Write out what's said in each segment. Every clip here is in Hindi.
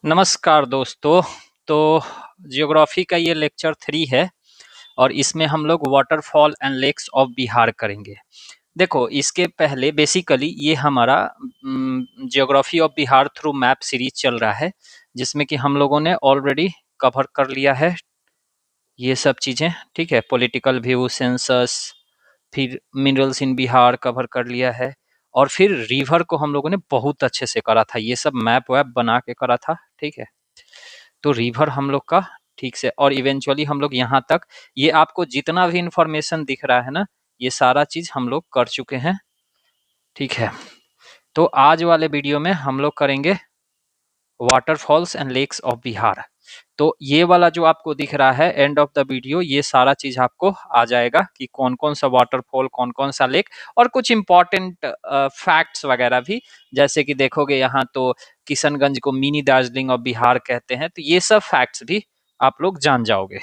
नमस्कार दोस्तों। तो जियोग्राफी का ये लेक्चर 3 है और इसमें हम लोग waterfall and lakes of Bihar करेंगे। देखो, इसके पहले बेसिकली ये हमारा geography of Bihar through map series चल रहा है, जिसमें कि हम लोगों ने ऑलरेडी कवर कर लिया है ये सब चीज़ें। ठीक है, पॉलिटिकल व्यू, सेंसस, फिर मिनरल्स इन बिहार कवर कर लिया है, और फिर रिवर को हम लोगों ने बहुत अच्छे से करा था, ये सब मैप वैप बना के करा था। ठीक है, तो रिवर हम लोग का ठीक से, और इवेंचुअली हम लोग यहाँ तक, ये आपको जितना भी इंफॉर्मेशन दिख रहा है ना, ये सारा चीज हम लोग कर चुके हैं। ठीक है, तो आज वाले वीडियो में हम लोग करेंगे waterfalls and lakes of Bihar. तो ये वाला जो आपको दिख रहा है एंड ऑफ द वीडियो, ये सारा चीज आपको आ जाएगा कि कौन कौन सा वाटरफॉल, कौन कौन सा लेक, और कुछ इंपॉर्टेंट फैक्ट्स वगैरह भी। जैसे कि देखोगे यहाँ तो किशनगंज को मिनी दार्जिलिंग ऑफ बिहार कहते हैं, तो ये सब फैक्ट्स भी आप लोग जान जाओगे।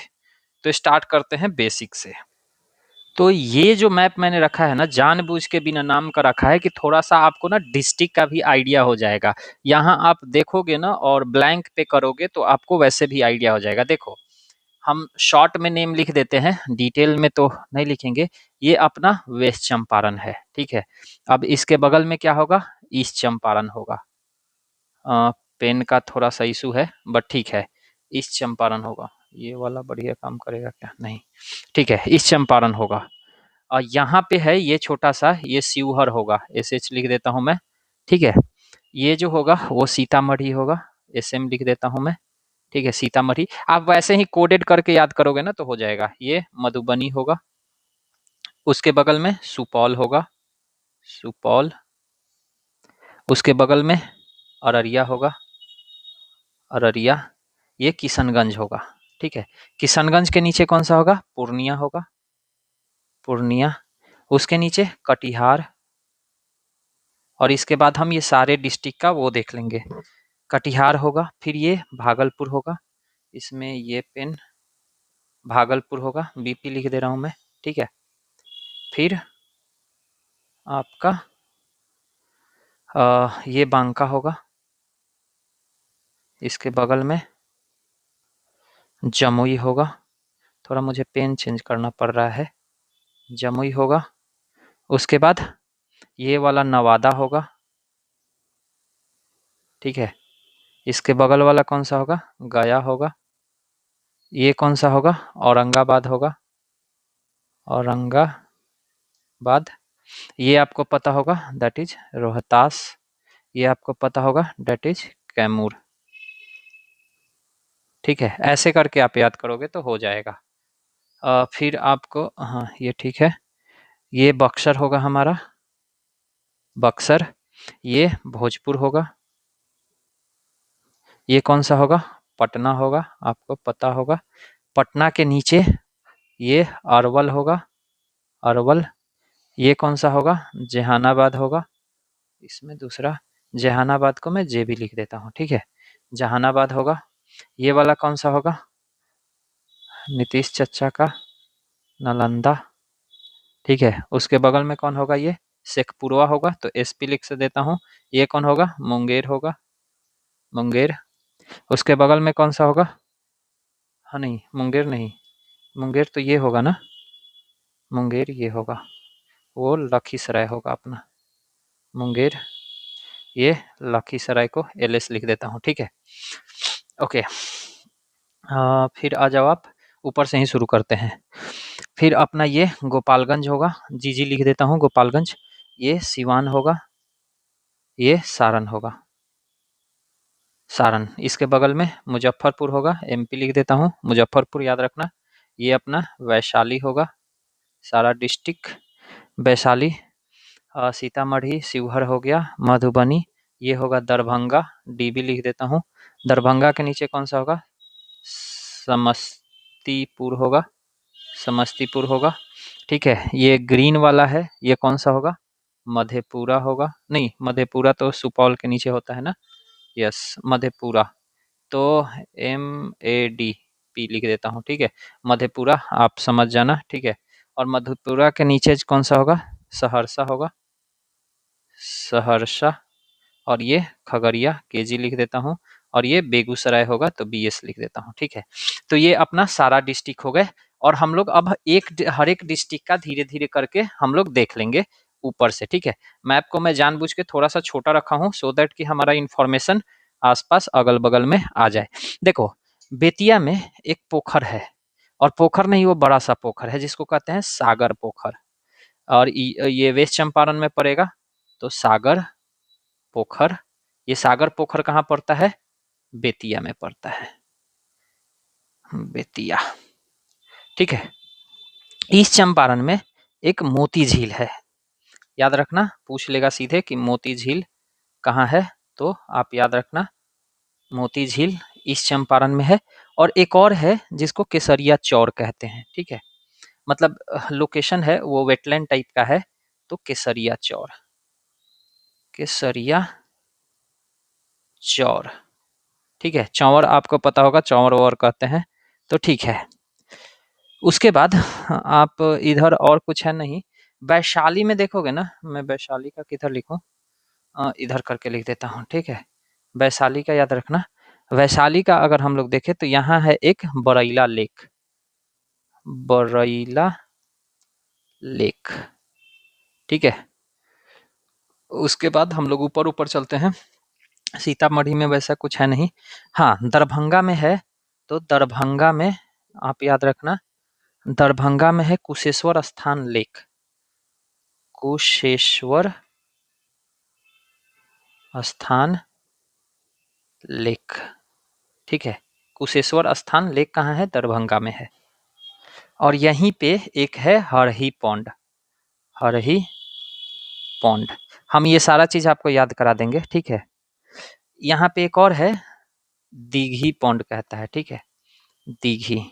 तो स्टार्ट करते हैं बेसिक से। तो ये जो मैप मैंने रखा है ना, जानबूझ के बिना नाम का रखा है कि थोड़ा सा आपको ना डिस्ट्रिक्ट का भी आइडिया हो जाएगा। यहाँ आप देखोगे ना और ब्लैंक पे करोगे तो आपको वैसे भी आइडिया हो जाएगा। देखो, हम शॉर्ट में नेम लिख देते हैं, डिटेल में तो नहीं लिखेंगे। ये अपना वेस्ट चंपारण है। ठीक है, अब इसके बगल में क्या होगा? ईस्ट चंपारण होगा। पेन का थोड़ा सा इशू है, बट ठीक है, ईस्ट चंपारण होगा। ये वाला बढ़िया काम करेगा क्या? नहीं, ठीक है, ईस्ट चंपारण होगा। और यहाँ पे है ये छोटा सा, ये शिवहर होगा, एस एच लिख देता हूँ मैं। ठीक है, ये जो होगा वो सीतामढ़ी होगा, एस एम लिख देता हूँ मैं। ठीक है, सीतामढ़ी। आप वैसे ही कोडेड करके याद करोगे ना तो हो जाएगा। ये मधुबनी होगा, उसके बगल में सुपौल होगा, सुपौल। उसके बगल में अररिया होगा, अररिया। ये किशनगंज होगा। ठीक है, किशनगंज के नीचे कौन सा होगा? पूर्णिया होगा, पूर्णिया। उसके नीचे कटिहार, और इसके बाद हम ये सारे डिस्ट्रिक्ट का वो देख लेंगे। कटिहार होगा, फिर ये भागलपुर होगा, इसमें ये पेन भागलपुर होगा, बीपी लिख दे रहा हूँ मैं। ठीक है, फिर आपका ये बांका होगा, इसके बगल में जमुई होगा। थोड़ा मुझे पेन चेंज करना पड़ रहा है। जमुई होगा, उसके बाद ये वाला नवादा होगा। ठीक है, इसके बगल वाला कौन सा होगा? गया होगा। ये कौन सा होगा? औरंगाबाद होगा, औरंगाबाद। ये आपको पता होगा, दैट इज रोहतास। ये आपको पता होगा, दैट इज कैमूर। ठीक है, ऐसे करके आप याद करोगे तो हो जाएगा। फिर आपको, हाँ ये ठीक है, ये बक्सर होगा हमारा, बक्सर। ये भोजपुर होगा। ये कौन सा होगा? पटना होगा, आपको पता होगा। पटना के नीचे ये अरवल होगा, अरवल। ये कौन सा होगा? जहानाबाद होगा। इसमें दूसरा जहानाबाद को मैं जे भी लिख देता हूँ। ठीक है, जहानाबाद होगा। ये वाला कौन सा होगा? नीतीश चचा का नालंदा। ठीक है, उसके बगल में कौन होगा? ये शेखपुरवा होगा, तो एसपी लिख से देता हूँ। ये कौन होगा? मुंगेर होगा, मुंगेर। उसके बगल में कौन सा होगा? हाँ नहीं, मुंगेर नहीं, मुंगेर तो ये होगा ना, मुंगेर ये होगा, वो लखीसराय होगा अपना, मुंगेर। ये लखीसराय को एलएस लिख देता हूँ। ठीक है, ओके। फिर आ जाओ आप, ऊपर से ही शुरू करते हैं। फिर अपना ये गोपालगंज होगा, जी लिख देता हूँ, गोपालगंज। ये सिवान होगा, ये सारण होगा, सारण। इसके बगल में मुजफ्फरपुर होगा, एमपी लिख देता हूँ, मुजफ्फरपुर याद रखना। ये अपना वैशाली होगा, सारा डिस्ट्रिक्ट वैशाली। सीतामढ़ी, शिवहर हो गया, मधुबनी। ये होगा दरभंगा, डीबी लिख देता हूँ। दरभंगा के नीचे कौन सा होगा? समस्तीपुर होगा, समस्तीपुर होगा। ठीक है, ये ग्रीन वाला है, ये कौन सा होगा? मधेपुरा होगा। नहीं, मधेपुरा तो सुपौल के नीचे होता है ना। यस, मधेपुरा। तो MAD लिख देता हूँ। ठीक है, मधेपुरा आप समझ जाना। ठीक है, और मधेपुरा के नीचे कौन सा होगा? सहरसा होगा, सहरसा। और ये खगड़िया, KG लिख देता हूँ। और ये बेगूसराय होगा तो BS लिख देता हूँ, ठीक है। तो ये अपना सारा डिस्ट्रिक्ट हो गए और हम लोग अब हर एक डिस्ट्रिक्ट का धीरे धीरे करके हम लोग देख लेंगे ऊपर से, ठीक है। मैप को मैं जानबूझ के थोड़ा सा छोटा रखा हूँ सो दैट कि हमारा इंफॉर्मेशन आसपास अगल बगल में आ जाए। देखो बेतिया में एक पोखर है, और पोखर नहीं वो बड़ा सा पोखर है जिसको कहते हैं सागर पोखर, और ये वेस्ट चंपारण में पड़ेगा। तो सागर पोखर, ये सागर पोखर कहाँ पड़ता है? बेतिया में पड़ता है, बेतिया, ठीक है। ईस्ट चंपारण में एक मोती झील है, याद रखना, पूछ लेगा सीधे कि मोती झील कहाँ है, तो आप याद रखना मोती झील ईस्ट चंपारण में है। और एक और है जिसको केसरिया चौर कहते हैं, ठीक है, मतलब लोकेशन है वो वेटलैंड टाइप का है, तो केसरिया चौर, केसरिया चौर, ठीक है। चौर आपको पता होगा, चौर और कहते हैं, तो ठीक है। उसके बाद आप इधर और कुछ है नहीं, वैशाली में देखोगे ना, मैं वैशाली का किधर लिखूं, इधर करके लिख देता हूँ, ठीक है। वैशाली का याद रखना, वैशाली का अगर हम लोग देखें तो यहाँ है एक बरैला लेक, बरैला लेक, ठीक है। उसके बाद हम लोग ऊपर ऊपर चलते हैं, सीतामढ़ी में वैसा कुछ है नहीं। हाँ दरभंगा में है, तो दरभंगा में आप याद रखना, दरभंगा में है कुशेश्वर स्थान लेक, कुशेश्वर स्थान लेक, ठीक है। कुशेश्वर स्थान लेक कहाँ है? दरभंगा में है। और यहीं पे एक है हरही पौंड, हरही पौंड, हम ये सारा चीज आपको याद करा देंगे, ठीक है। यहाँ पे एक और है दीघी पौंड कहता है, ठीक है, दीघी।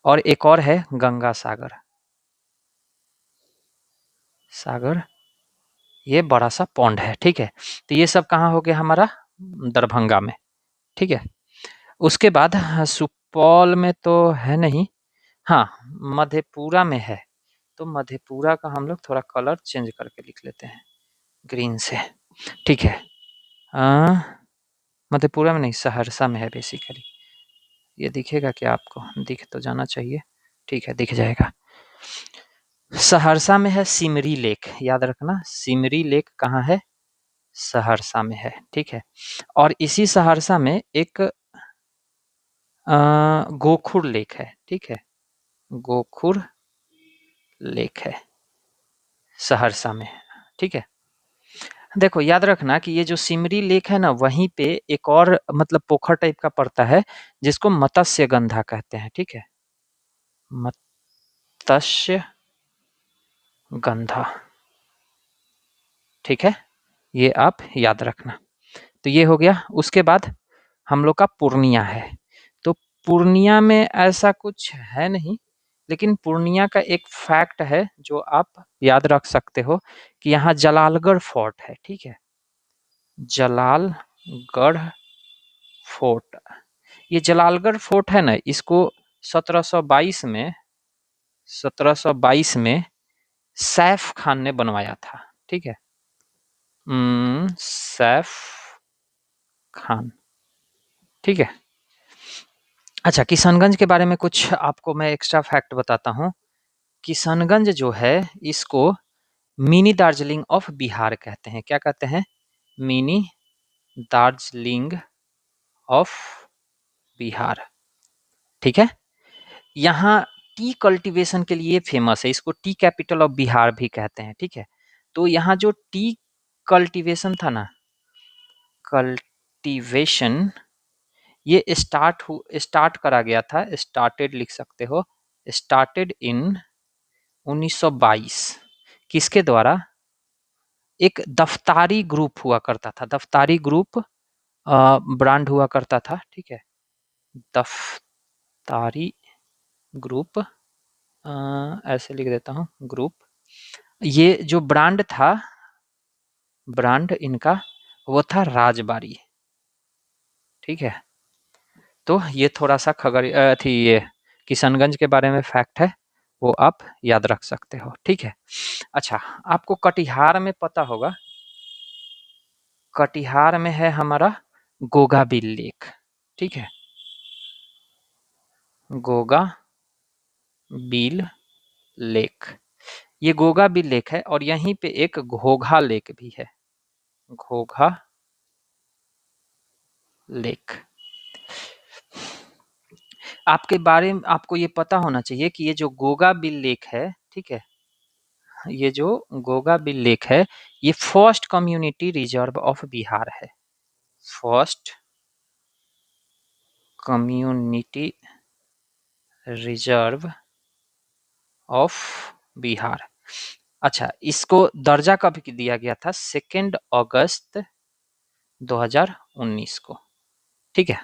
और एक और है गंगा सागर, सागर, ये बड़ा सा पौंड है, ठीक है। तो ये सब कहाँ हो गया हमारा? दरभंगा में, ठीक है। उसके बाद सुपौल में तो है नहीं, हाँ मधेपुरा में है, तो मधेपुरा का हम लोग थोड़ा कलर चेंज करके लिख लेते हैं ग्रीन से, ठीक है। मधेपुरा में नहीं, सहरसा में है बेसिकली, ये दिखेगा क्या आपको? दिख तो जाना चाहिए, ठीक है, दिख जाएगा। सहरसा में है सिमरी लेक, याद रखना सिमरी लेक कहाँ है? सहरसा में है, ठीक है। और इसी सहरसा में एक गोखुर लेक है, ठीक है, गोखुर लेक है सहरसा में, ठीक है। देखो याद रखना कि ये जो सिमरी लेक है ना, वहीं पे एक और मतलब पोखर टाइप का पड़ता है जिसको मत्स्य गंधा कहते हैं, ठीक है, मत्स्य गंधा, ठीक है, ये आप याद रखना। तो ये हो गया। उसके बाद हम लोग का पूर्णिया है, तो पूर्णिया में ऐसा कुछ है नहीं, लेकिन पूर्णिया का एक फैक्ट है जो आप याद रख सकते हो कि यहाँ जलालगढ़ फोर्ट है, ठीक है, जलालगढ़ फोर्ट। ये जलालगढ़ फोर्ट है ना, इसको 1722 में सैफ खान ने बनवाया था, ठीक है, सैफ खान, ठीक है। अच्छा किशनगंज के बारे में कुछ आपको मैं एक्स्ट्रा फैक्ट बताता हूँ। किशनगंज जो है इसको मिनी दार्जिलिंग ऑफ बिहार कहते हैं, क्या कहते हैं? मिनी दार्जिलिंग ऑफ बिहार, ठीक है। यहाँ टी कल्टीवेशन के लिए फेमस है, इसको टी कैपिटल ऑफ बिहार भी कहते हैं, ठीक है। तो यहाँ जो टी कल्टीवेशन था ना, कल्टीवेशन, ये स्टार्ट करा गया था, स्टार्टेड लिख सकते हो, स्टार्टेड इन 1922, किसके द्वारा? एक दफ्तारी ग्रुप हुआ करता था, दफ्तारी ग्रुप ब्रांड हुआ करता था, ठीक है, दफ्तारी ग्रुप, ऐसे लिख देता हूँ ग्रुप। ये जो ब्रांड था, ब्रांड इनका वो था राजबारी, ठीक है। तो ये थोड़ा सा खगड़िया थी, ये किशनगंज के बारे में फैक्ट है, वो आप याद रख सकते हो, ठीक है। अच्छा आपको कटिहार में पता होगा, कटिहार में है हमारा गोगा बिल लेक, ठीक है, गोगा बिल लेक, ये गोगा बिल लेक है और यहीं पे एक घोघा लेक भी है, घोघा लेक। आपके बारे में आपको ये पता होना चाहिए कि ये जो गोगा बिल लेक है, ठीक है, ये जो गोगा बिल लेक है, ये first community reserve of Bihar है, first community reserve of Bihar. अच्छा, इसको दर्जा कब दिया गया था? 2 अगस्त 2019 को, ठीक है।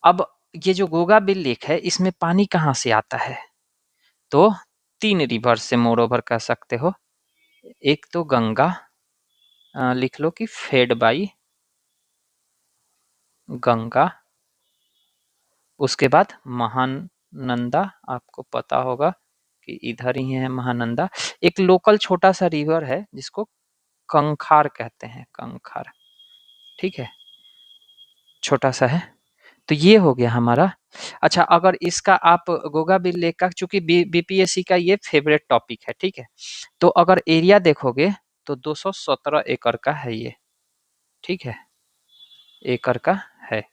अब ये जो गोगा बिल लेक है, इसमें पानी कहाँ से आता है? तो 3 रिवर से मोर ओवर कह सकते हो। एक तो गंगा, लिख लो कि फेड बाई गंगा, उसके बाद महानंदा, आपको पता होगा कि इधर ही है महानंदा। एक लोकल छोटा सा रिवर है जिसको कंखार कहते हैं, कंखार, ठीक है, छोटा सा है। तो ये हो गया हमारा। अच्छा, अगर इसका आप गोगा बिल लेक का, चूंकि बीपीएससी का ये फेवरेट टॉपिक है, ठीक है, तो अगर एरिया देखोगे तो 217 एकड़ का है ये, ठीक है, एकड़ का है।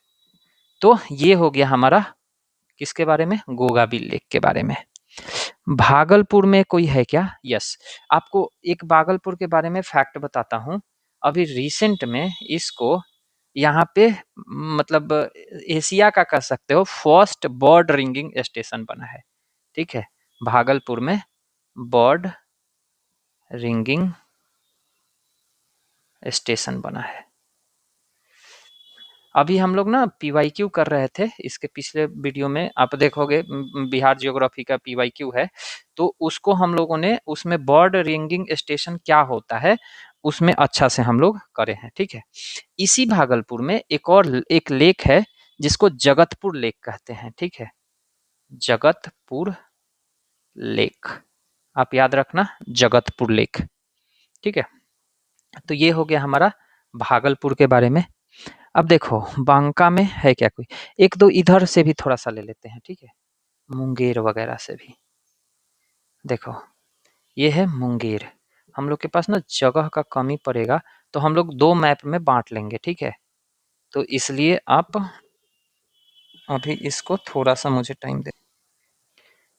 तो ये हो गया हमारा किसके बारे में? गोगा बिल लेक के बारे में। भागलपुर में कोई है क्या? यस, आपको एक भागलपुर के बारे में फैक्ट बताता हूँ। अभी रिसेंट में इसको यहाँ पे मतलब एशिया का कह सकते हो फर्स्ट बर्ड रिंगिंग स्टेशन बना है, ठीक है, भागलपुर में बर्ड रिंगिंग स्टेशन बना है। अभी हम लोग ना पीवाईक्यू कर रहे थे, इसके पिछले वीडियो में आप देखोगे बिहार जियोग्राफी का पीवाईक्यू है, तो उसको हम लोगों ने उसमें बर्ड रिंगिंग स्टेशन क्या होता है उसमें अच्छा से हम लोग करे हैं, ठीक है। इसी भागलपुर में एक लेक है जिसको जगतपुर लेक कहते हैं, ठीक है, जगतपुर लेक, आप याद रखना, जगतपुर लेक, ठीक है। तो ये हो गया हमारा भागलपुर के बारे में। अब देखो बांका में है क्या कोई? एक दो इधर से भी थोड़ा सा ले लेते हैं, ठीक है, मुंगेर वगैरह से भी। देखो ये है मुंगेर। हम लोग के पास ना जगह का कमी पड़ेगा, तो हम लोग 2 मैप में बांट लेंगे, ठीक है। तो इसलिए आप अभी इसको थोड़ा सा मुझे टाइम दे,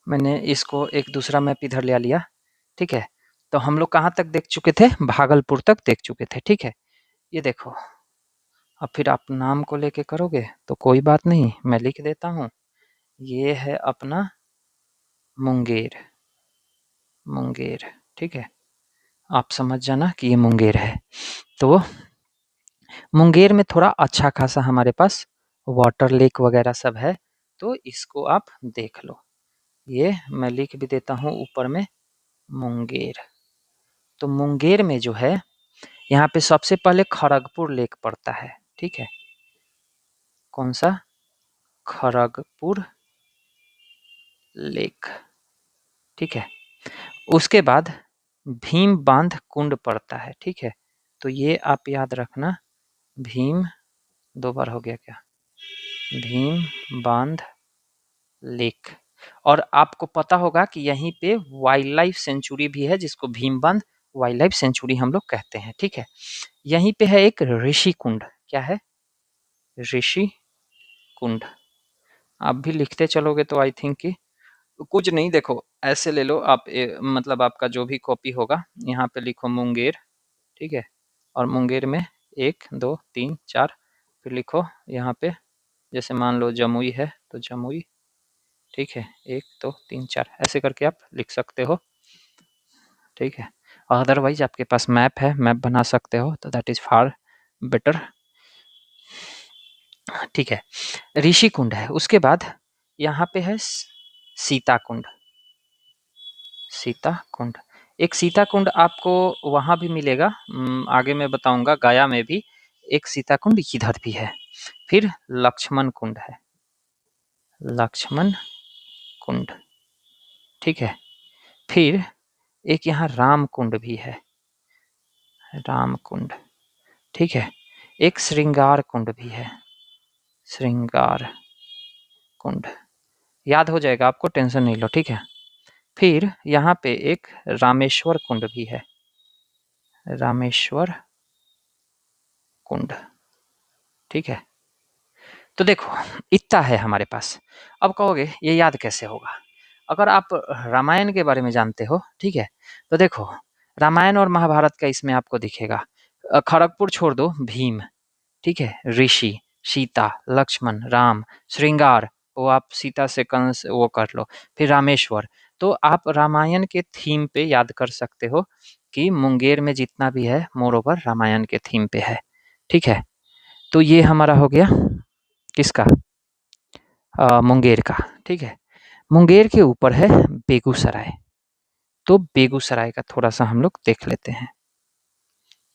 मैंने इसको एक दूसरा मैप इधर ले लिया, ठीक है। तो हम लोग कहाँ तक देख चुके थे? भागलपुर तक देख चुके थे, ठीक है। ये देखो, अब फिर आप नाम को लेके करोगे तो कोई बात नहीं, मैं लिख देता हूँ। ये है अपना मुंगेर, मुंगेर, ठीक है, आप समझ जाना कि ये मुंगेर है। तो मुंगेर में थोड़ा अच्छा खासा हमारे पास वाटर लेक वगैरह सब है, तो इसको आप देख लो। ये मैं लिख भी देता हूँ ऊपर में, मुंगेर। तो मुंगेर में जो है, यहाँ पे सबसे पहले खड़गपुर लेक पड़ता है, ठीक है, कौन सा? खड़गपुर लेक, ठीक है। उसके बाद भीम बांध कुंड पड़ता है, ठीक है। तो ये आप याद रखना, भीम, 2 बार हो गया क्या? भीम बांध लेक। और आपको पता होगा कि यहीं पे वाइल्ड लाइफ सेंचुरी भी है जिसको भीम बांध वाइल्ड लाइफ सेंचुरी हम लोग कहते हैं, ठीक है। यहीं पे है एक ऋषि कुंड, क्या है? ऋषि कुंड। आप भी लिखते चलोगे तो आई थिंक कि कुछ नहीं, देखो ऐसे ले लो आप, मतलब आपका जो भी कॉपी होगा यहाँ पे लिखो मुंगेर, ठीक है, और मुंगेर में 1 2 3 4, फिर लिखो यहाँ पे, जैसे मान लो जमुई है तो जमुई, ठीक है, 1 2 3 4 ऐसे करके आप लिख सकते हो, ठीक है। अदरवाइज आपके पास मैप है, मैप बना सकते हो, तो दैट इज फार बेटर, ठीक है। ऋषि कुंड है, उसके बाद यहाँ पे है सीता कुंड, सीता कुंड। एक सीता कुंड आपको वहाँ भी मिलेगा, आगे मैं बताऊंगा, गया में भी एक सीता कुंड इधर भी है। फिर लक्ष्मण कुंड है, लक्ष्मण कुंड, ठीक है। फिर एक यहाँ राम कुंड भी है, राम कुंड, ठीक है। एक श्रृंगार कुंड भी है, श्रृंगार कुंड, याद हो जाएगा आपको, टेंशन नहीं लो, ठीक है। फिर यहाँ पे एक रामेश्वर कुंड भी है, रामेश्वर कुंड, ठीक है। तो देखो इतना है हमारे पास। अब कहोगे ये याद कैसे होगा? अगर आप रामायण के बारे में जानते हो, ठीक है, तो देखो रामायण और महाभारत का इसमें आपको दिखेगा। खड़गपुर छोड़ दो, भीम, ठीक है, ऋषि, सीता, लक्ष्मण, राम, श्रृंगार, वो आप सीता से कंस वो कर लो, फिर रामेश्वर। तो आप रामायण के थीम पे याद कर सकते हो कि मुंगेर में जितना भी है मोर ओवर रामायण के थीम पे है, ठीक है। तो ये हमारा हो गया किसका? मुंगेर का, ठीक है। मुंगेर के ऊपर है बेगूसराय, तो बेगूसराय का थोड़ा सा हम लोग देख लेते हैं।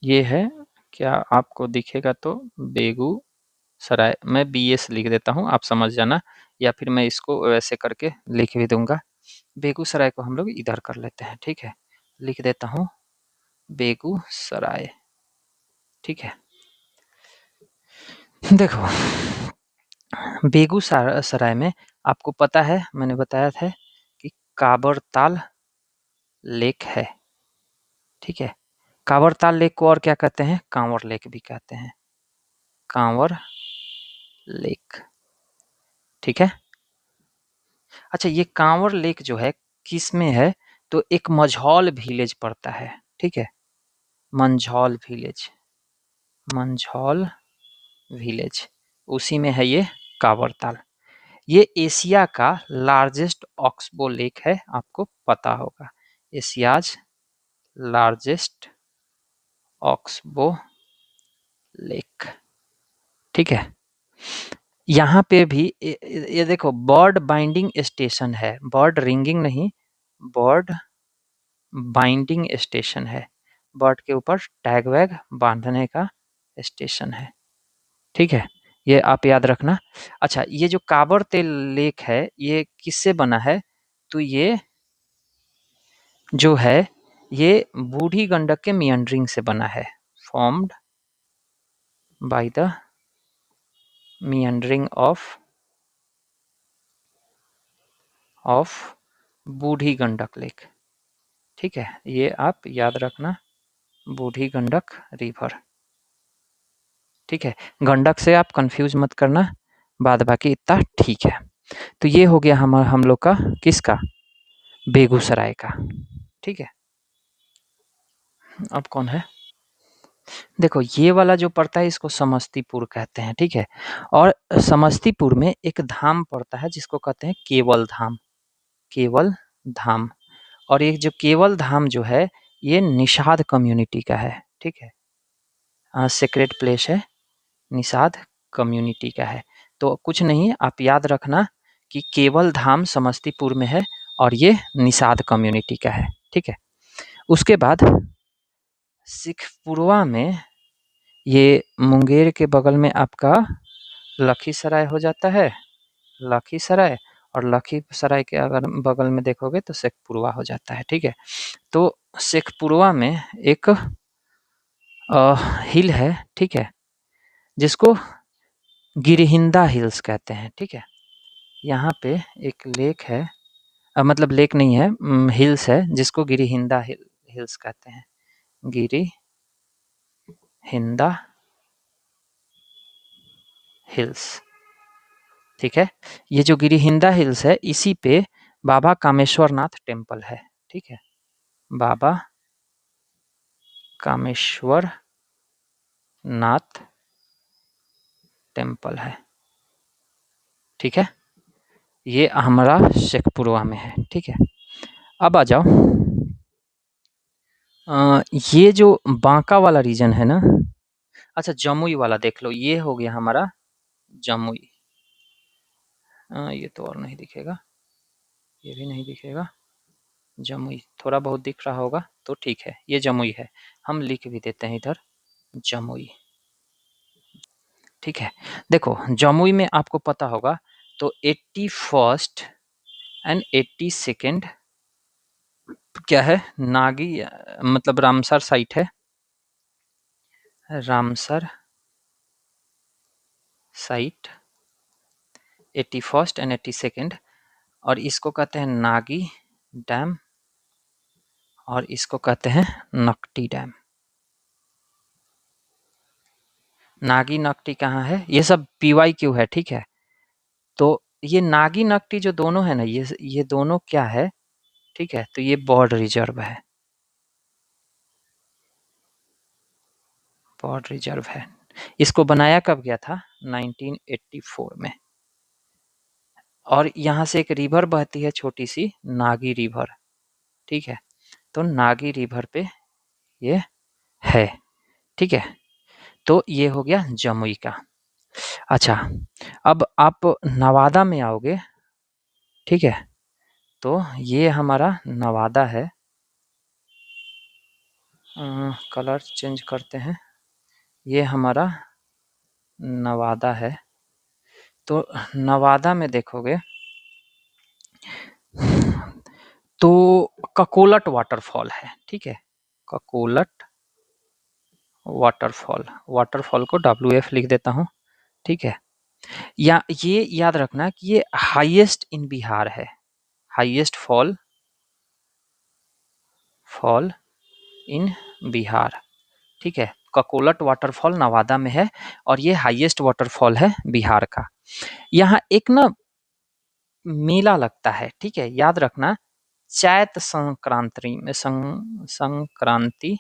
ये है, क्या आपको दिखेगा? तो बेगूसराय, मैं BS लिख देता हूँ, आप समझ जाना, या फिर मैं इसको वैसे करके लिख भी दूंगा। बेगूसराय को हम लोग इधर कर लेते हैं, ठीक है, लिख देता हूँ बेगूसराय, ठीक है। देखो बेगूसराय में आपको पता है, मैंने बताया था कि काबरताल लेक है, ठीक है। कांवरताल लेक को और क्या कहते हैं? कांवर लेक भी कहते हैं, कांवर लेक, ठीक है। अच्छा, ये कांवर लेक जो है किस में है? तो एक मंझौल विलेज पड़ता है, ठीक है, मंझौल विलेज, मंझौल विलेज, उसी में है ये कांवरताल। ये एशिया का लार्जेस्ट ऑक्सबो लेक है, आपको पता होगा, एशियाज लार्जेस्ट ऑक्सबो लेक, ठीक है। यहाँ पे भी ये देखो बर्ड बाइंडिंग स्टेशन है, बर्ड रिंगिंग नहीं, बर्ड बाइंडिंग स्टेशन है, बर्ड के ऊपर टैग वैग बांधने का स्टेशन है, ठीक है, ये आप याद रखना। अच्छा, ये जो काबर तेल लेक है ये किससे बना है? तो ये जो है ये बूढ़ी गंडक के मियंडरिंग से बना है, formed by the meandering of Burhi Gandak lake, ठीक है, ये आप याद रखना, बूढ़ी गंडक रिवर, ठीक है। गंडक से आप कंफ्यूज मत करना, बाद बाकी इतना ठीक है। तो ये हो गया हम लोग का किसका? बेगूसराय का, ठीक है। अब कौन है? देखो ये वाला जो पड़ता है इसको समस्तीपुर कहते हैं, ठीक है। और समस्तीपुर में एक धाम पड़ता है जिसको कहते हैं केवल धाम, केवल धाम। और एक जो केवल धाम जो है ये निषाद कम्युनिटी का है, ठीक है, सेक्रेट प्लेस है, निषाद कम्युनिटी का है। तो कुछ नहीं, आप याद रखना कि केवल धाम समस्तीपुर में है और ये निषाद कम्युनिटी का है, ठीक है। उसके बाद सिखपुरवा में, ये मुंगेर के बगल में आपका लखीसराय हो जाता है, लखीसराय, और लखीसराय के अगर बगल में देखोगे तो शेखपुरवा हो जाता है, ठीक है। तो शेखपुरवा में एक हिल है, ठीक है, जिसको गिरहिंदा हिल्स कहते हैं, ठीक है। यहाँ पे एक लेक है, मतलब लेक नहीं है, हिल्स है जिसको गिरहिंदा हिल्स कहते हैं, गिरहिंदा हिल्स, ठीक है। ये जो गिरहिंदा हिल्स है इसी पे बाबा कामेश्वरनाथ टेम्पल है, ठीक है, बाबा कामेश्वर नाथ टेम्पल है, ठीक है। ये हमारा शेखपुरवा में है, ठीक है। अब आ जाओ, ये जो बांका वाला रीजन है ना, अच्छा जमुई वाला देख लो, ये हो गया हमारा जमुई, ये तो और नहीं दिखेगा, ये भी नहीं दिखेगा, जमुई थोड़ा बहुत दिख रहा होगा तो ठीक है, ये जमुई है, हम लिख भी देते हैं इधर जमुई, ठीक है। देखो जमुई में आपको पता होगा तो 81st एंड 82nd क्या है? नागी, मतलब रामसर साइट है, Ramsar site 81st and 82nd, और इसको कहते हैं नागी डैम, और इसको कहते हैं नकटी डैम। नागी नकटी कहाँ है, ये सब PYQ है, ठीक है। तो ये नागी नकटी जो दोनों है ना, ये दोनों क्या है, ठीक है, तो ये बर्ड रिजर्व है, बर्ड रिजर्व है। इसको बनाया कब गया था, 1984 में। और यहाँ से एक रिवर बहती है छोटी सी, नागी रिवर, ठीक है। तो नागी रिवर पे ये है, ठीक है। तो ये हो गया जमुई का। अच्छा, अब आप नवादा में आओगे, ठीक है। तो ये हमारा नवादा है, कलर चेंज करते हैं, ये हमारा नवादा है। तो नवादा में देखोगे तो ककोलट वाटरफॉल है, ठीक है, ककोलट वाटरफॉल, वाटरफॉल को WF लिख देता हूँ, ठीक है। या ये याद रखना कि ये हाईएस्ट इन बिहार है, हाईएस्ट फॉल इन बिहार, ठीक है। ककोलट वाटरफॉल नवादा में है और ये हाईएस्ट वाटरफॉल है बिहार का। यहाँ एक ना मेला लगता है, ठीक है, याद रखना, चैत संक्रांति में, संक्रांति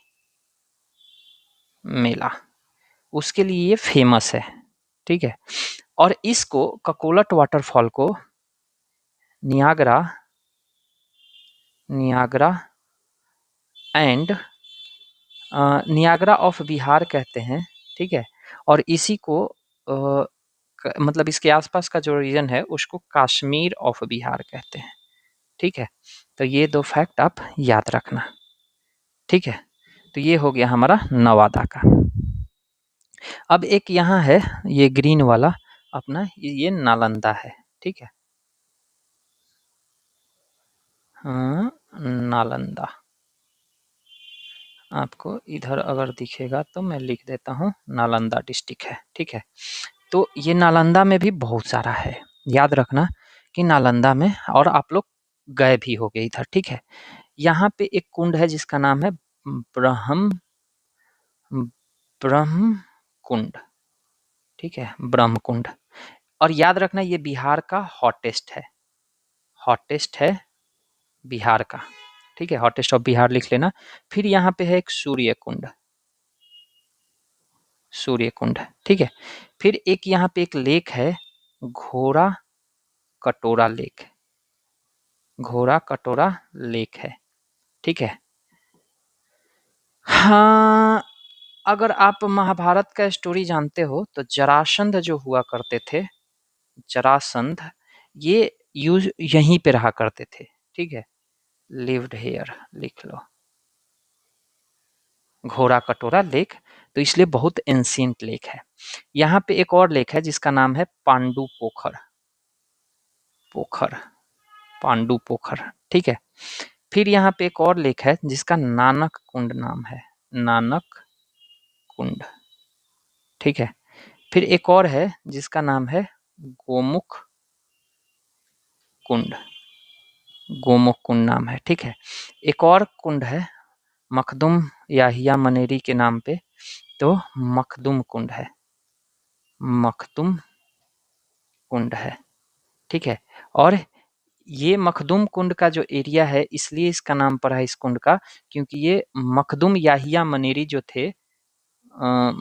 मेला, उसके लिए ये फेमस है, ठीक है। और इसको ककोलट वाटरफॉल को Niagara and Niagara of Bihar कहते हैं, ठीक है। और इसी को मतलब इसके आसपास का जो रीजन है उसको कश्मीर ऑफ बिहार कहते हैं, ठीक है। तो ये दो फैक्ट आप याद रखना, ठीक है। तो ये हो गया हमारा नवादा का। अब एक यहाँ है ये ग्रीन वाला अपना, ये नालंदा है, ठीक है। हाँ, नालंदा आपको इधर अगर दिखेगा तो मैं लिख देता हूँ, नालंदा डिस्ट्रिक्ट है, ठीक है। तो ये नालंदा में भी बहुत सारा है, याद रखना कि नालंदा में, और आप लोग गए भी होगे इधर, ठीक है। यहाँ पे एक कुंड है जिसका नाम है ब्रह्म कुंड, ठीक है, ब्रह्म कुंड। और याद रखना ये बिहार का हॉटेस्ट है बिहार का, ठीक है, हॉटेस्ट ऑफ बिहार लिख लेना। फिर यहाँ पे है एक सूर्य कुंड, ठीक है। फिर एक यहाँ पे एक लेक है, घोड़ा कटोरा लेक है, ठीक है। हाँ, अगर आप महाभारत का स्टोरी जानते हो तो जरासंध जो हुआ करते थे, जरासंध, ये यहीं पे रहा करते थे, ठीक है। लिव्ड हेयर लिख लो, घोड़ा कटोरा लेक, तो इसलिए बहुत एंशिएंट लेक है। यहाँ पे एक और लेक है जिसका नाम है पांडु पोखर, ठीक है। फिर यहाँ पे एक और लेक है जिसका नानक कुंड नाम है, नानक कुंड, ठीक है। फिर एक और है जिसका नाम है गोमुख कुंड नाम है, ठीक है। एक और कुंड है मखदुम याहिया मनेरी के नाम पे, तो मखदुम कुंड है, ठीक है। और ये मखदुम कुंड का जो एरिया है, इसलिए इसका नाम पड़ा है इस कुंड का, क्योंकि ये मखदुम याहिया मनेरी जो थे,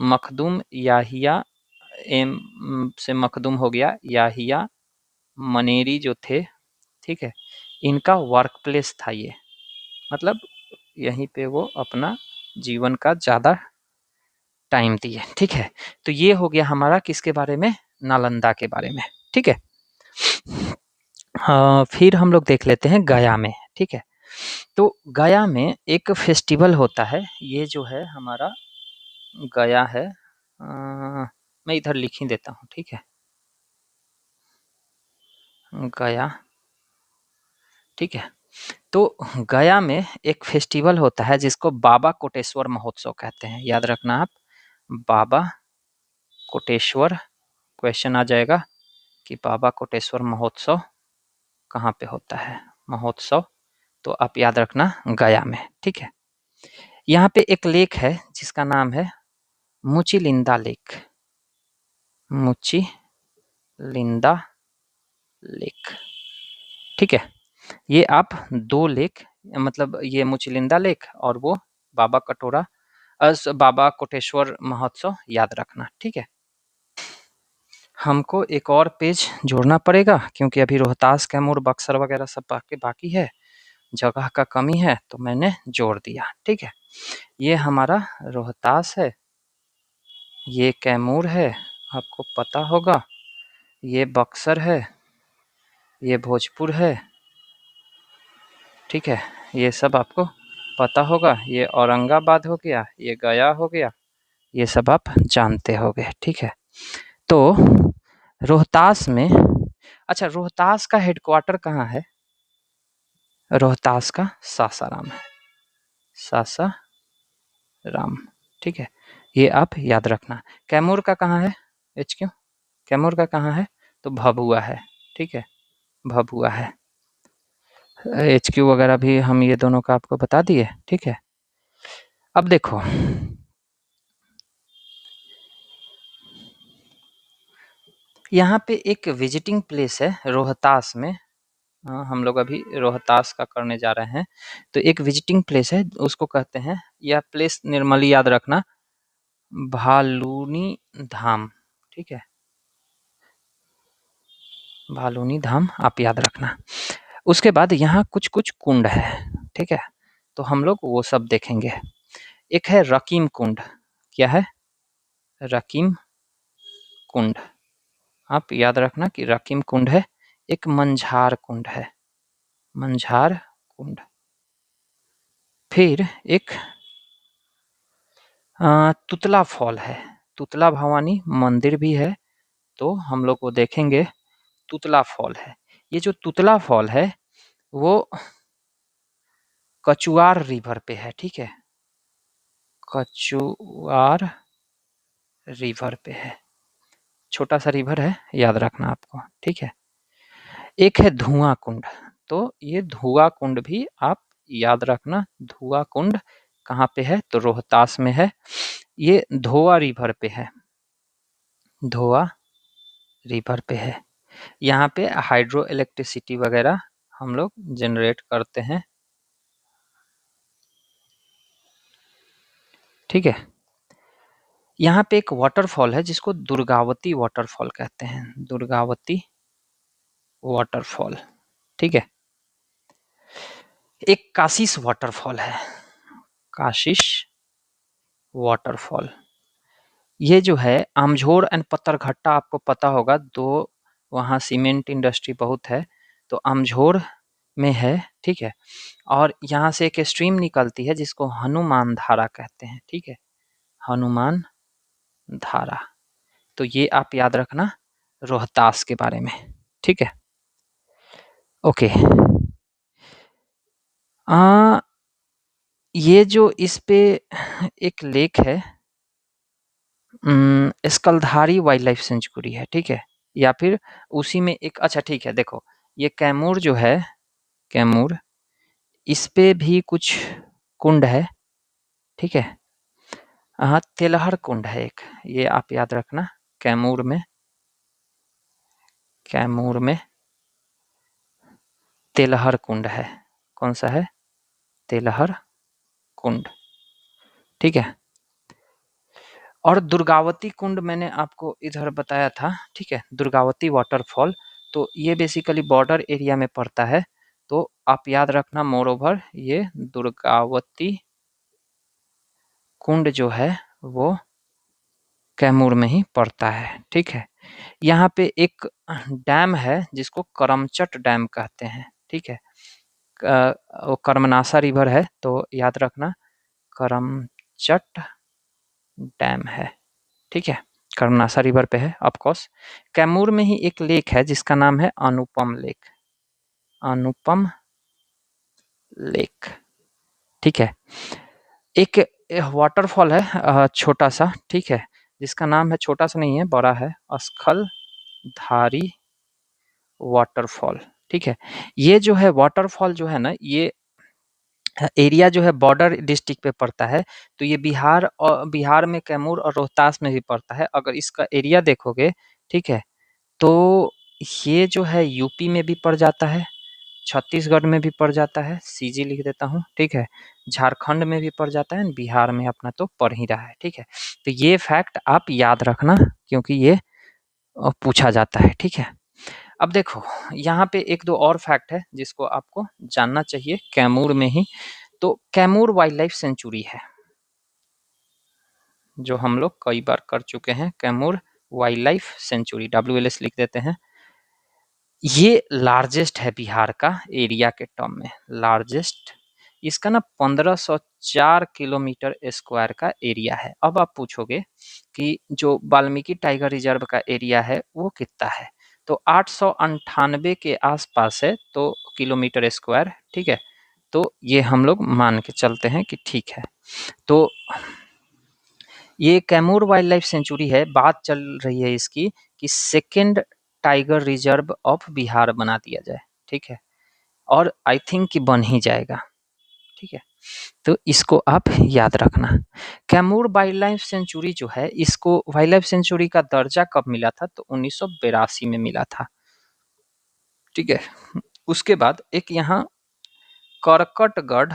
मखदुम याहिया से मखदुम हो गया, याहिया मनेरी जो थे, ठीक है, इनका वर्क प्लेस था ये, मतलब यहीं पे वो अपना जीवन का ज़्यादा टाइम दिए, ठीक है। तो ये हो गया हमारा किसके बारे में, नालंदा के बारे में, ठीक है। फिर हम लोग देख लेते हैं गया में, ठीक है। तो गया में एक फेस्टिवल होता है, ये जो है हमारा गया है, मैं इधर लिख ही देता हूँ, ठीक है, गया, ठीक है। तो गया में एक फेस्टिवल होता है जिसको बाबा कोटेश्वर महोत्सव कहते हैं, याद रखना आप, बाबा कोटेश्वर क्वेश्चन आ जाएगा कि बाबा कोटेश्वर महोत्सव कहाँ पे होता है। महोत्सव तो आप याद रखना गया में, ठीक है। यहाँ पे एक लेक है जिसका नाम है मुचिलिंदा लेक। मुचिलिंदा लेक, ठीक है। ये आप 2 लेक, मतलब ये मुचिलिंदा लेक और वो बाबा कोटेश्वर महोत्सव याद रखना, ठीक है। हमको एक और पेज जोड़ना पड़ेगा क्योंकि अभी रोहतास, कैमूर, बक्सर वगैरह सब बाकी है, जगह का कमी है तो मैंने जोड़ दिया, ठीक है। ये हमारा रोहतास है, ये कैमूर है, आपको पता होगा, ये बक्सर है, ये भोजपुर है, ठीक है। ये सब आपको पता होगा, ये औरंगाबाद हो गया, ये गया हो गया, ये सब आप जानते होंगे, ठीक है। तो रोहतास में, अच्छा रोहतास का हेडक्वार्टर कहाँ है? रोहतास का सासाराम है, सासाराम, ठीक है। ये आप याद रखना। कैमूर का कहाँ है? HQ कैमूर का कहाँ है? तो भभुआ है, ठीक है, भभुआ है। HQ वगैरह भी हम ये दोनों का आपको बता दिए, ठीक है। अब देखो, यहाँ पे एक विजिटिंग प्लेस है रोहतास में। हम लोग अभी रोहतास का करने जा रहे हैं, तो एक विजिटिंग प्लेस है, उसको कहते हैं, यह प्लेस निर्मली याद रखना, भालूनी धाम, ठीक है, भालूनी धाम आप याद रखना। उसके बाद यहाँ कुछ कुंड है, ठीक है, तो हम लोग वो सब देखेंगे। एक है रकीम कुंड, क्या है? रकीम कुंड, आप याद रखना कि रकीम कुंड है। एक मंझार कुंड है, मंझार कुंड। फिर एक तुतला फॉल है, तुतला भवानी मंदिर भी है, तो हम लोग वो देखेंगे। तुतला फॉल है, ये जो तुतला फॉल है वो कचुआर रिवर पे है, ठीक है, कचुआर रिवर पे है, छोटा सा रिवर है, याद रखना आपको, ठीक है। एक है धुआं कुंड, तो ये धुआं कुंड भी आप याद रखना। धुआं कुंड कहाँ पे है? तो रोहतास में है, ये धोआ रिवर पे है, धोआ रिवर पे है। यहाँ पे हाइड्रो इलेक्ट्रिसिटी वगैरह हम लोग जनरेट करते हैं, ठीक है। यहाँ पे एक वाटरफॉल है जिसको दुर्गावती वाटरफॉल कहते हैं, दुर्गावती वाटरफॉल, ठीक है। एक काशिश वाटरफॉल है, काशिश वाटरफॉल। ये जो है आमझोर एंड पत्थरघट्टा, आपको पता होगा, दो वहाँ सीमेंट इंडस्ट्री बहुत है, तो आमझोर में है, ठीक है। और यहाँ से एक स्ट्रीम निकलती है जिसको हनुमान धारा कहते हैं, ठीक है, हनुमान धारा। तो ये आप याद रखना रोहतास के बारे में, ठीक है, ओके। ये जो इस पे एक लेक है, स्कलधारी वाइल्ड लाइफ सेंचुरी है, ठीक है, या फिर उसी में एक, अच्छा ठीक है, देखो ये कैमूर जो है, कैमूर, इस पे भी कुछ कुंड है, ठीक है। हाँ, तेलहर कुंड है एक, ये आप याद रखना, कैमूर में, कैमूर में तेलहर कुंड है, कौन सा है? तेलहर कुंड, ठीक है। और दुर्गावती कुंड मैंने आपको इधर बताया था, ठीक है, दुर्गावती वाटरफॉल, तो ये बेसिकली बॉर्डर एरिया में पड़ता है, तो आप याद रखना मोर ओवर, ये दुर्गावती कुंड जो है वो कैमूर में ही पड़ता है, ठीक है। यहाँ पे एक डैम है जिसको करमचट डैम कहते हैं, ठीक है, वो कर्मनासा रिवर है, तो याद रखना करमचट डैम है, ठीक है, कर्मनासा रिवर पे है ऑफकोर्स। कैमूर में ही एक लेक है जिसका नाम है अनुपम लेक, अनुपम लेक, ठीक है। एक वाटरफॉल है छोटा सा, ठीक है, जिसका नाम है, छोटा सा नहीं है, बड़ा है, अस्खलधारी वाटरफॉल। ठीक है, ये जो है वाटरफॉल जो है ना, ये एरिया जो है बॉर्डर डिस्ट्रिक्ट पे पड़ता है। तो ये बिहार में कैमूर और रोहतास में भी पड़ता है। अगर इसका एरिया देखोगे, ठीक है, तो ये जो है यूपी में भी पड़ जाता है, छत्तीसगढ़ में भी पड़ जाता है, सीजी लिख देता हूँ, ठीक है, झारखंड में भी पड़ जाता है, बिहार में अपना तो पड़ ही रहा है। ठीक है, तो ये फैक्ट आप याद रखना, क्योंकि ये पूछा जाता है। ठीक है, अब देखो यहाँ पे एक दो और फैक्ट है जिसको आपको जानना चाहिए कैमूर में ही। तो कैमूर वाइल्ड लाइफ सेंचुरी है, जो हम लोग कई बार कर चुके हैं, Kaimur wild life sanctuary, WLS लिख देते हैं। ये लार्जेस्ट है बिहार का एरिया के टर्म में, लार्जेस्ट। इसका ना 1504 किलोमीटर स्क्वायर का एरिया है। अब आप पूछोगे कि जो वाल्मीकि टाइगर रिजर्व का एरिया है वो कितना है, तो 898 के आसपास है, तो किलोमीटर स्क्वायर। ठीक है, तो ये हम लोग मान के चलते हैं कि ठीक है। तो ये कैमूर वाइल्ड लाइफ सेंचुरी है, बात चल रही है इसकी कि second tiger reserve of Bihar बना दिया जाए। ठीक है, और आई थिंक कि बन ही जाएगा। ठीक है, तो इसको आप याद रखना। कैमूर वाइल्ड लाइफ सेंचुरी जो है, इसको वाइल्ड लाइफ सेंचुरी का दर्जा कब मिला था, तो 1982 में मिला था। ठीक है, उसके बाद एक यहाँ करकटगढ़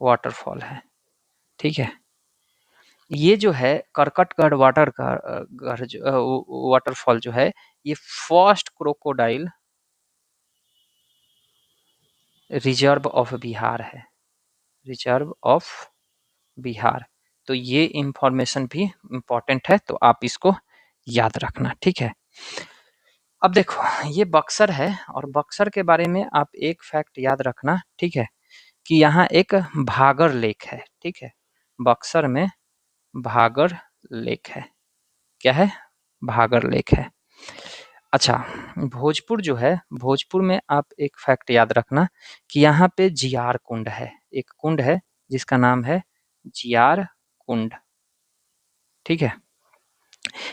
वाटरफॉल है। ठीक है, ये जो है करकटगढ़ वाटरफॉल जो है, ये first crocodile reserve of Bihar है, रिजर्व ऑफ बिहार। तो ये इंफॉर्मेशन भी इम्पोर्टेंट है, तो आप इसको याद रखना। ठीक है, अब देखो ये बक्सर है, और बक्सर के बारे में आप एक फैक्ट याद रखना। ठीक है, कि यहाँ एक भागर लेक है। ठीक है, बक्सर में भागर लेक है। क्या है, भागर लेक है। अच्छा, भोजपुर जो है, भोजपुर में आप एक फैक्ट याद रखना कि यहाँ पे जियार कुंड है, एक कुंड है जिसका नाम है जियार कुंड। ठीक है,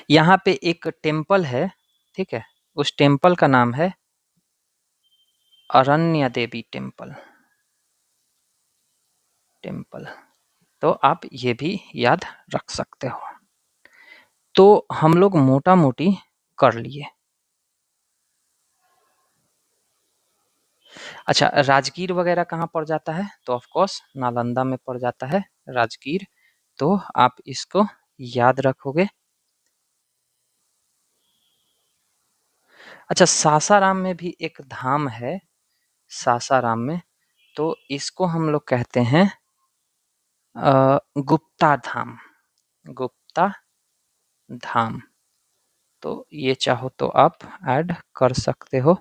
यहाँ पे एक टेम्पल है। ठीक है, उस टेम्पल का नाम है अरण्या देवी टेम्पल। तो आप ये भी याद रख सकते हो। तो हम लोग मोटा मोटी कर लिए। अच्छा, राजगीर वगैरह कहाँ पड़ जाता है, तो ऑफ कोर्स नालंदा में पड़ जाता है राजगीर। तो आप इसको याद रखोगे। अच्छा, सासाराम में भी एक धाम है, सासाराम में, तो इसको हम लोग कहते हैं गुप्ता धाम, गुप्ता धाम। तो ये चाहो तो आप ऐड कर सकते हो।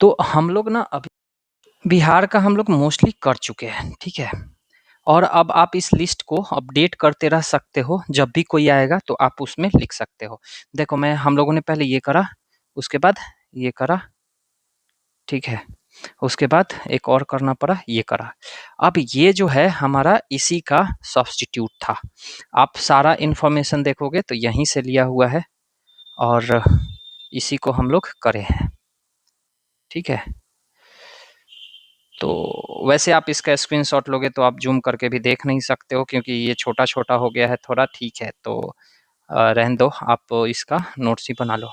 तो हम लोग ना अभी बिहार का हम लोग मोस्टली कर चुके हैं। ठीक है, और अब आप इस लिस्ट को अपडेट करते रह सकते हो, जब भी कोई आएगा तो आप उसमें लिख सकते हो। देखो मैं हम लोगों ने पहले ये करा, उसके बाद ये करा, ठीक है, उसके बाद एक और करना पड़ा, ये करा। अब ये जो है हमारा इसी का सब्स्टिट्यूट था। आप सारा इन्फॉर्मेशन देखोगे तो यहीं से लिया हुआ है, और इसी को हम लोग करे हैं। ठीक है, तो वैसे आप इसका स्क्रीनशॉट लोगे तो आप जूम करके भी देख नहीं सकते हो, क्योंकि ये छोटा-छोटा हो गया है थोड़ा। ठीक है, तो रहने दो, आप इसका नोट्स ही बना लो।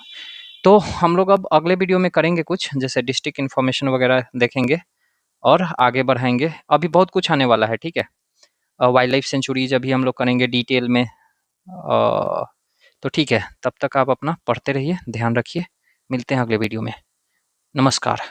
तो हम लोग अब अगले वीडियो में करेंगे कुछ, जैसे डिस्ट्रिक्ट इन्फॉर्मेशन वगैरह देखेंगे और आगे बढ़ाएँगे। अभी बहुत कुछ आने वाला है, ठीक है? वाइल्ड लाइफ सेंचुरीज़ अभी हम लोग करेंगे डिटेल में। तो ठीक है, तब तक आप अपना पढ़ते रहिए, ध्यान रखिए। मिलते हैं अगले वीडियो में। नमस्कार।